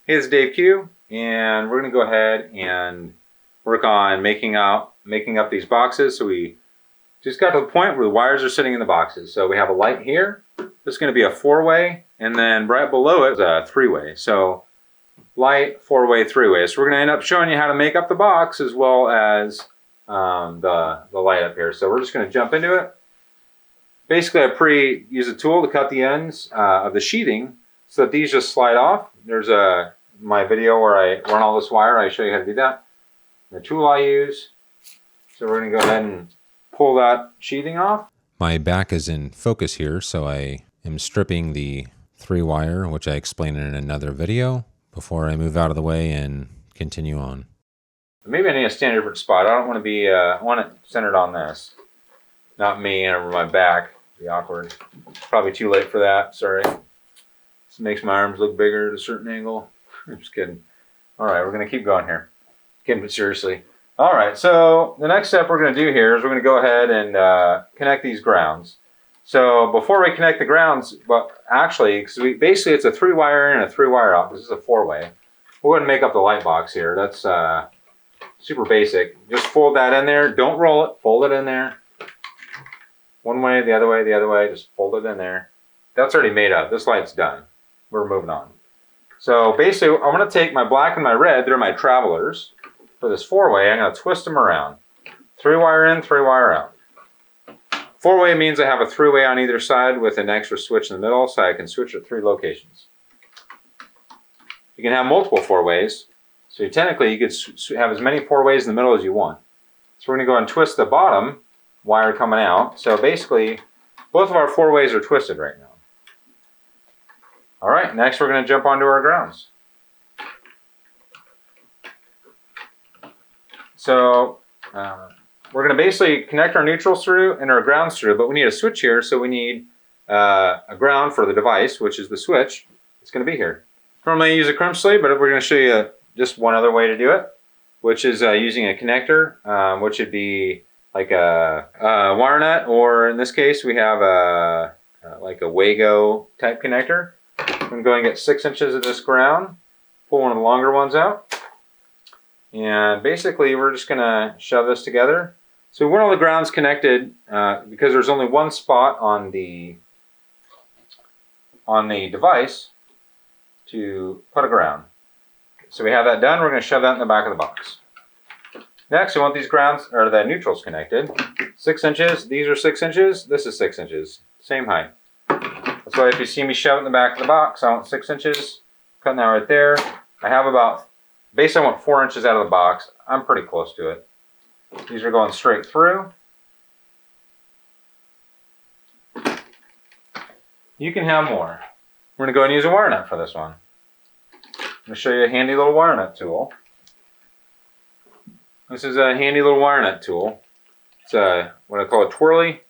Hey, this is DaveQ, and we're going to go ahead and work on making up these boxes. So we just got to the point where the wires are sitting in the boxes. So we have a light here. This is going to be a 4-way, and then right below it is a 3-way. So light, 4-way, 3-way. So we're going to end up showing you how to make up the box as well as the light up here. So we're just going to jump into it. Basically, I use a tool to cut the ends of the sheathing so that these just slide off. There's my video where I run all this wire. I show you how to do that. The tool I use. So we're going to go ahead and pull that sheathing off. My back is in focus here, so I am stripping the 3-wire, which I explained in another video, before I move out of the way and continue on. Maybe I need to stand in a different spot. I don't want to be, I want it centered on this. Not me and over my back. It'd be awkward. Probably too late for that, sorry. This makes my arms look bigger at a certain angle. I'm just kidding. All right, we're going to keep going here. Getting it seriously. All right, so the next step we're going to do here is we're going to go ahead and connect these grounds. So before we connect the grounds, well, actually, because basically it's a 3-wire in and a 3-wire out. This is a 4-way. We're going to make up the light box here. That's super basic. Just fold that in there. Don't roll it. Fold it in there. One way, the other way, the other way. Just fold it in there. That's already made up. This light's done. We're moving on. So basically, I'm going to take my black and my red. They're my travelers. For this 4-way, I'm going to twist them around. 3-wire in, 3-wire out. 4-way means I have a 3-way on either side with an extra switch in the middle, so I can switch at 3 locations. You can have multiple 4-ways. So technically, you could have as many 4-ways in the middle as you want. So we're going to go and twist the bottom wire coming out. So basically, both of our 4-ways are twisted right now. All right, next we're going to jump onto our grounds. So we're going to basically connect our neutrals through and our grounds through, but we need a switch here, so we need a ground for the device, which is the switch. It's going to be here. Normally I use a crunch slate, but we're going to show you just one other way to do it, which is using a connector, which would be like a wire nut, or in this case we have like a Wago type connector. I'm going to get 6 inches of this ground, pull one of the longer ones out, and basically we're just going to shove this together. So we want all the grounds connected because there's only one spot on the device to put a ground. So we have that done. We're going to shove that in the back of the box. Next, we want these grounds, or the neutrals connected. 6 inches. These are 6 inches. This is 6 inches. Same height. That's why if you see me shove it in the back of the box, I want 6 inches. Cutting that right there. I have about, basically I want 4 inches out of the box. I'm pretty close to it. These are going straight through. You can have more. We're going to go and use a wire nut for this one. I'm going to show you a handy little wire nut tool. This is a handy little wire nut tool. It's what I call a twirly.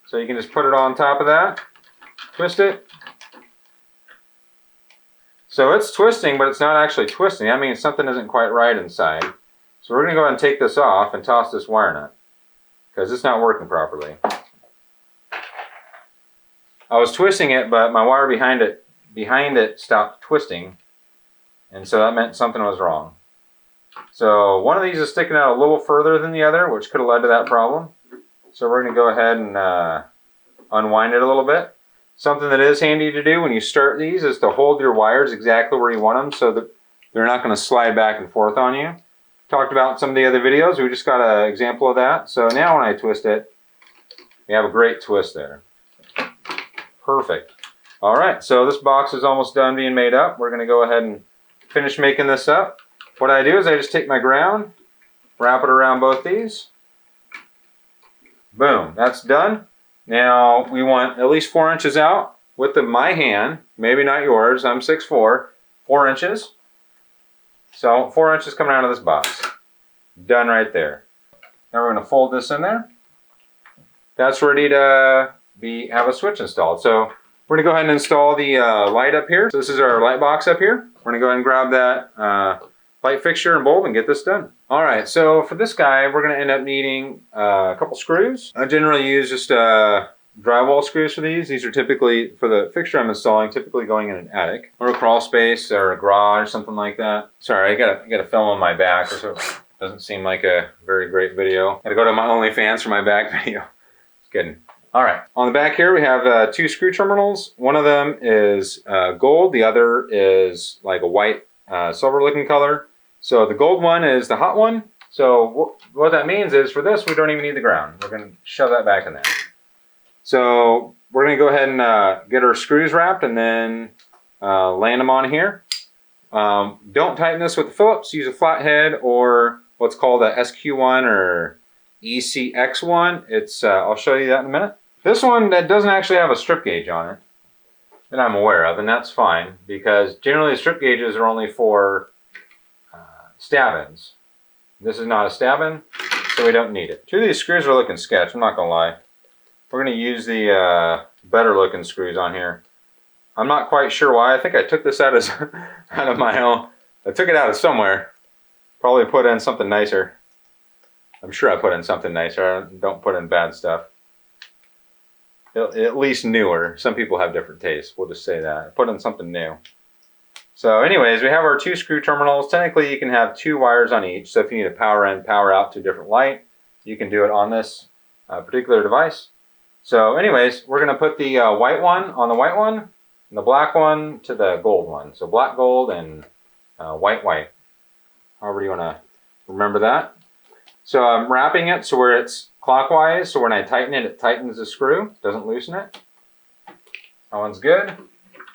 So you can just put it on top of that, twist it. So it's twisting, but it's not actually twisting. That means something isn't quite right inside. So we're going to go ahead and take this off and toss this wire nut because it's not working properly. I was twisting it, but my wire behind it stopped twisting, and so that meant something was wrong. So one of these is sticking out a little further than the other, which could have led to that problem. So we're going to go ahead and unwind it a little bit. Something that is handy to do when you start these is to hold your wires exactly where you want them so that they're not going to slide back and forth on you. Talked about in some of the other videos. We just got an example of that. So now when I twist it, we have a great twist there. Perfect. All right, so this box is almost done being made up. We're going to go ahead and finish making this up. What I do is I just take my ground, wrap it around both these. Boom, that's done. Now we want at least 4 inches out with my hand, maybe not yours. I'm 6'4", 4 inches. So 4 inches coming out of this box. Done right there. Now we're going to fold this in there. That's ready to have a switch installed. So we're going to go ahead and install the light up here. So this is our light box up here. We're going to go ahead and grab that light fixture and bulb and get this done. All right, so for this guy, we're going to end up needing a couple screws. I generally use just drywall screws for these. These are typically, for the fixture I'm installing, typically going in an attic or a crawl space or a garage or something like that. Sorry, I gotta film on my back, or so doesn't seem like a very great video. Gotta go to my OnlyFans for my back video. Just kidding. All right, on the back here we have 2 screw terminals. One of them is gold, the other is like a white silver looking color. So the gold one is the hot one. So what that means is for this, we don't even need the ground. We're gonna shove that back in there. So we're gonna go ahead and get our screws wrapped and then land them on here. Don't tighten this with the Phillips, use a flathead or what's called a SQ1 or ECX1. It's I'll show you that in a minute. This one that doesn't actually have a strip gauge on it that I'm aware of, and that's fine because generally strip gauges are only for stab-ins. This is not a stab-in, so we don't need it. 2 of these screws are looking sketch, I'm not gonna lie. We're gonna use the better looking screws on here. I'm not quite sure why. I think I took this out of my own. I took it out of somewhere. Probably put in something nicer. I'm sure I put in something nicer. I don't put in bad stuff. At least newer. Some people have different tastes. We'll just say that. I put in something new. So anyways, we have our 2 screw terminals. Technically, you can have 2 wires on each. So if you need a power in, power out to a different light, you can do it on this particular device. So anyways, we're going to put the white one on the white one and the black one to the gold one. So black, gold, and white, white. However you want to remember that. So I'm wrapping it so where it's clockwise. So when I tighten it, it tightens the screw. Doesn't loosen it. That one's good.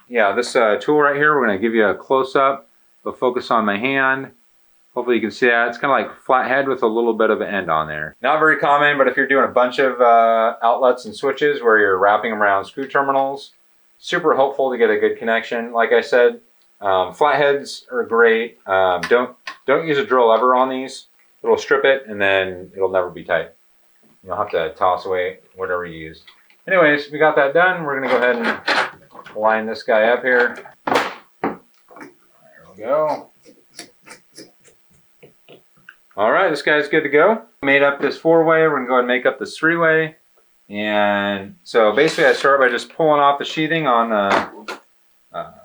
Yeah, this tool right here, we're going to give you a close-up. We'll focus on my hand. Hopefully you can see that. It's kind of like flathead with a little bit of an end on there. Not very common, but if you're doing a bunch of outlets and switches where you're wrapping them around screw terminals, super helpful to get a good connection. Like I said, flatheads are great. Don't use a drill lever on these. It'll strip it and then it'll never be tight. You'll have to toss away whatever you used. Anyways, we got that done. We're going to go ahead and line this guy up here. There we go. All right, this guy's good to go. Made up this 4-way. We're going to go ahead and make up this 3-way. And so basically I start by just pulling off the sheathing on the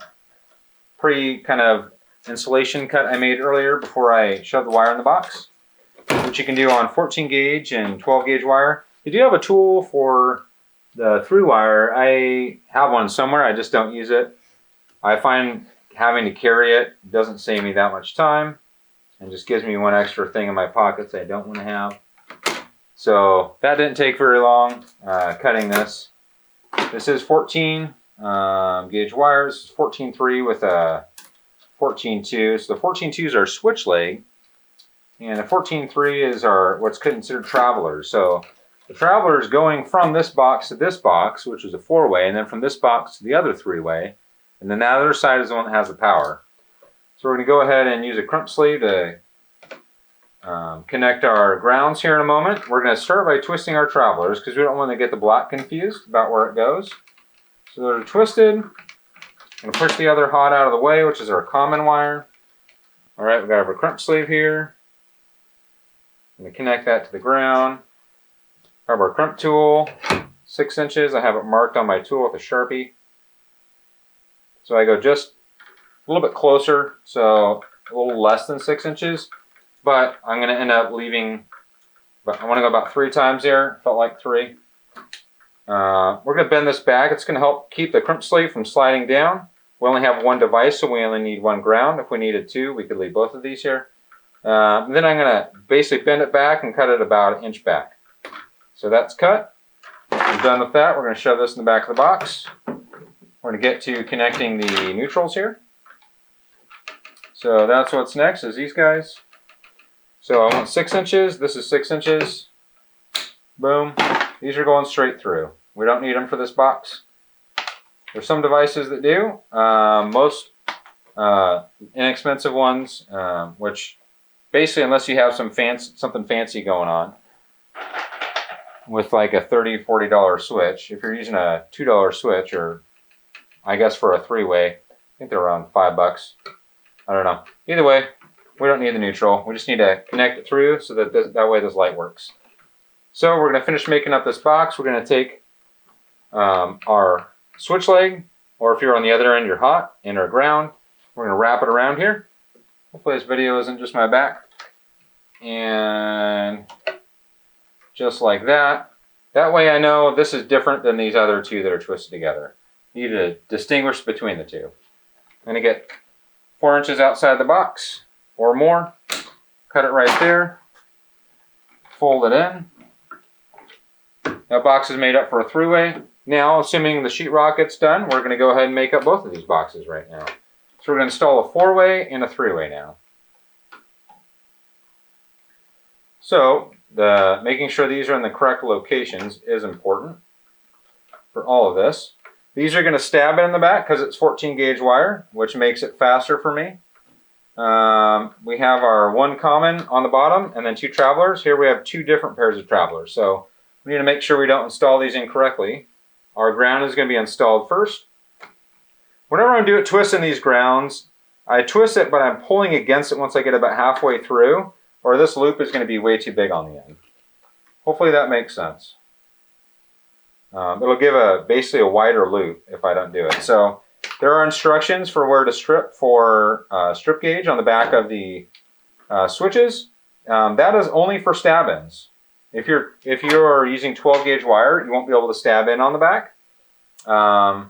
pre kind of insulation cut I made earlier before I shoved the wire in the box, which you can do on 14 gauge and 12 gauge wire. You do have a tool for the 3-wire. I have one somewhere, I just don't use it. I find having to carry it doesn't save me that much time and just gives me one extra thing in my pockets I don't want to have. So that didn't take very long cutting this. This is 14 gauge wires, 14.3 with a 14.2. So the 14.2s are switch leg, and the 14.3 is our what's considered travelers. So the traveler is going from this box to this box, which is a 4-way, and then from this box to the other 3-way, and then that other side is the one that has the power. So we're going to go ahead and use a crimp sleeve to connect our grounds here in a moment. We're going to start by twisting our travelers because we don't want to get the black confused about where it goes. So they're twisted. I'm going to push the other hot out of the way, which is our common wire. All right, we've got our crimp sleeve here. I'm going to connect that to the ground. I have our crimp tool, 6 inches. I have it marked on my tool with a Sharpie. So I go just a little bit closer, so a little less than 6 inches. But I'm going to end up leaving, but I want to go about 3 times there. Felt like 3. We're going to bend this back. It's going to help keep the crimp sleeve from sliding down. We only have 1 device, so we only need 1 ground. If we needed 2, we could leave both of these here. Then I'm going to basically bend it back and cut it about 1 inch back. So that's cut. We're done with that. We're going to shove this in the back of the box. We're going to get to connecting the neutrals here. So that's what's next is these guys. So I want 6 inches. This is 6 inches. Boom. These are going straight through. We don't need them for this box. There's some devices that do. Most inexpensive ones, which basically unless you have something fancy going on with like a $30, $40 switch. If you're using a $2 switch, or I guess for a 3-way, I think they're around $5. I don't know. Either way, we don't need the neutral. We just need to connect it through so that that way this light works. So we're going to finish making up this box. We're going to take our switch leg, or if you're on the other end, you're hot, and our ground. We're going to wrap it around here. Hopefully this video isn't just my back. And just like that. That way I know this is different than these other two that are twisted together. You need to distinguish between the two. I'm going to get 4 inches outside the box or more. Cut it right there. Fold it in. That box is made up for a 3-way. Now, assuming the sheetrock gets done, we're going to go ahead and make up both of these boxes right now. So we're going to install a 4-way and a 3-way now. So, making sure these are in the correct locations is important for all of this. These are going to stab it in the back because it's 14 gauge wire, which makes it faster for me. We have our one common on the bottom and then 2 travelers. Here we have 2 different pairs of travelers. So we need to make sure we don't install these incorrectly. Our ground is going to be installed first. Whenever I'm twisting these grounds, I twist it, but I'm pulling against it once I get about halfway through, or this loop is going to be way too big on the end. Hopefully that makes sense. It'll give basically a wider loop if I don't do it. So there are instructions for where to strip for strip gauge on the back of the switches. That is only for stab ins. If you're using 12 gauge wire, you won't be able to stab in on the back. At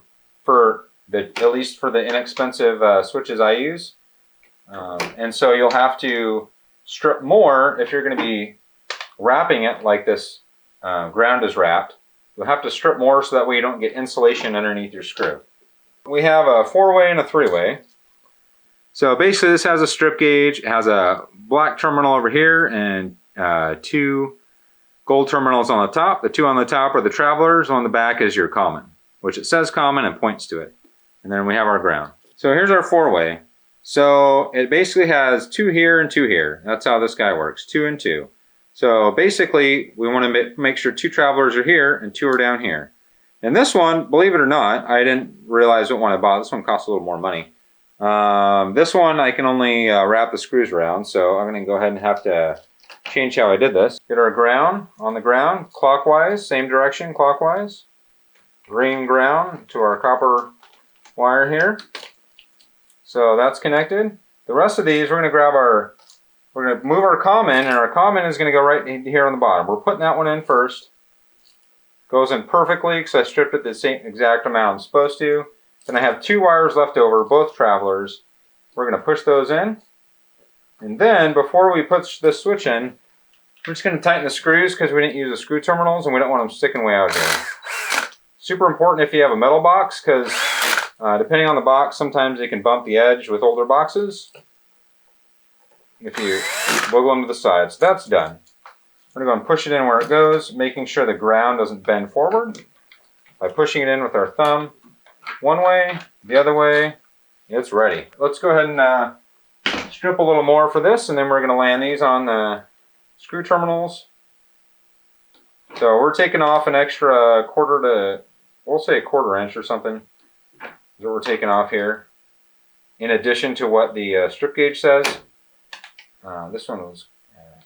least for the inexpensive switches I use. And so you'll have to strip more if you're going to be wrapping it like this ground is wrapped. You'll have to strip more so that way you don't get insulation underneath your screw. We have a 4-way and a 3-way. So basically this has a strip gauge. It has a black terminal over here and 2 gold terminals on the top. The 2 on the top are the travelers. On the back is your common, which it says common and points to it. And then we have our ground. So here's our 4-way. So it basically has 2 here and 2 here. That's how this guy works, 2 and 2. So basically we want to make sure 2 travelers are here and 2 are down here. And this one, believe it or not, I didn't realize what one I bought. This one costs a little more money. This one I can only wrap the screws around, so I'm going to go ahead and have to change how I did this. Get our ground on the ground, clockwise, same direction, clockwise. Green ground to our copper wire here. So that's connected. The rest of these, we're going to move our common, and our common is going to go right here on the bottom. We're putting that one in first. Goes in perfectly because I stripped it the same exact amount I'm supposed to. Then I have 2 wires left over, both travelers. We're going to push those in. And then, before we put this switch in, we're just going to tighten the screws because we didn't use the screw terminals and we don't want them sticking way out here. Super important if you have a metal box because depending on the box, sometimes they can bump the edge with older boxes if you wiggle them to the side. So that's done. We're going to go and push it in where it goes, making sure the ground doesn't bend forward. By pushing it in with our thumb, one way, the other way, it's ready. Let's go ahead and strip a little more for this, and then we're going to land these on the screw terminals. So we're taking off an extra we'll say a 1/4 inch or something, is what we're taking off here. In addition to what the strip gauge says. This one was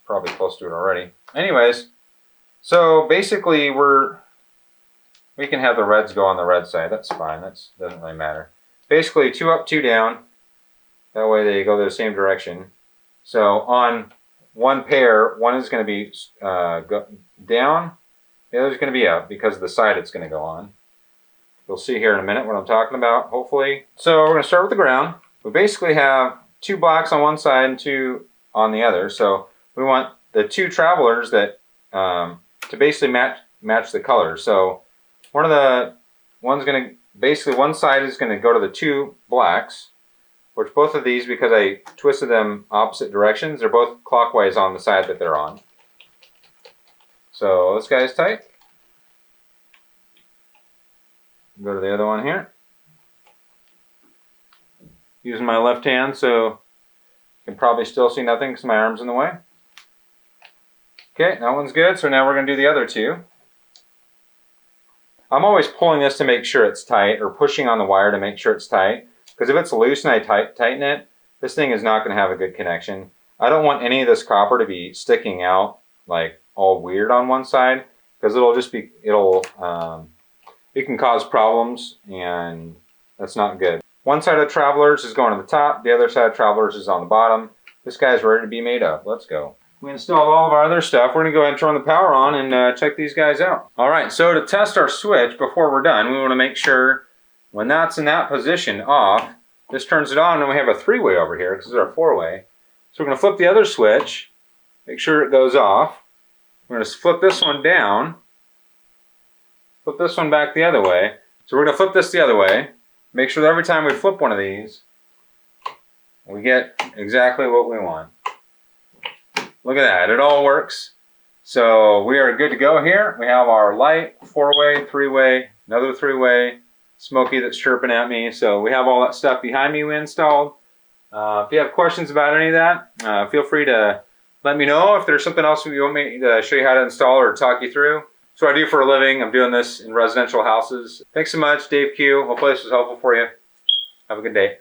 probably close to it already. Anyways, so basically we can have the reds go on the red side. That's fine. That doesn't really matter. Basically 2 up, 2 down. That way they go the same direction. So on one pair, one is going to be down, the other is going to be up because of the side it's going to go on. You'll see here in a minute what I'm talking about, hopefully. So we're going to start with the ground. We basically have 2 blacks on one side and 2 on the other. So we want the 2 travelers that to basically match the colors. So one side is going to go to the 2 blacks, which both of these, because I twisted them opposite directions, they're both clockwise on the side that they're on. So this guy's tight. Go to the other one here. Using my left hand, so you can probably still see nothing because my arm's in the way. Okay, that one's good. So now we're going to do the other 2. I'm always pulling this to make sure it's tight, or pushing on the wire to make sure it's tight. Because if it's loose and I tighten it, this thing is not going to have a good connection. I don't want any of this copper to be sticking out like all weird on one side, because it'll it can cause problems, and that's not good. One side of Travelers is going to the top, the other side of Travelers is on the bottom. This guy's ready to be made up. Let's go. We installed all of our other stuff. We're gonna go ahead and turn the power on and check these guys out. All right, so to test our switch before we're done, we wanna make sure when that's in that position off, this turns it on, and we have a three-way over here because it's our four-way. So we're gonna flip the other switch, make sure it goes off. We're gonna flip this one down, flip this one back the other way. So we're gonna flip this the other way. Make sure that every time we flip one of these, we get exactly what we want. Look at that, it all works. So we are good to go here. We have our light, four-way, three-way, another three-way, Smokey that's chirping at me. So we have all that stuff behind me we installed. If you have questions about any of that, feel free to let me know. If there's something else you want me to show you how to install or talk you through. That's what I do for a living. I'm doing this in residential houses. Thanks so much, DaveQ. Hopefully this was helpful for you. Have a good day.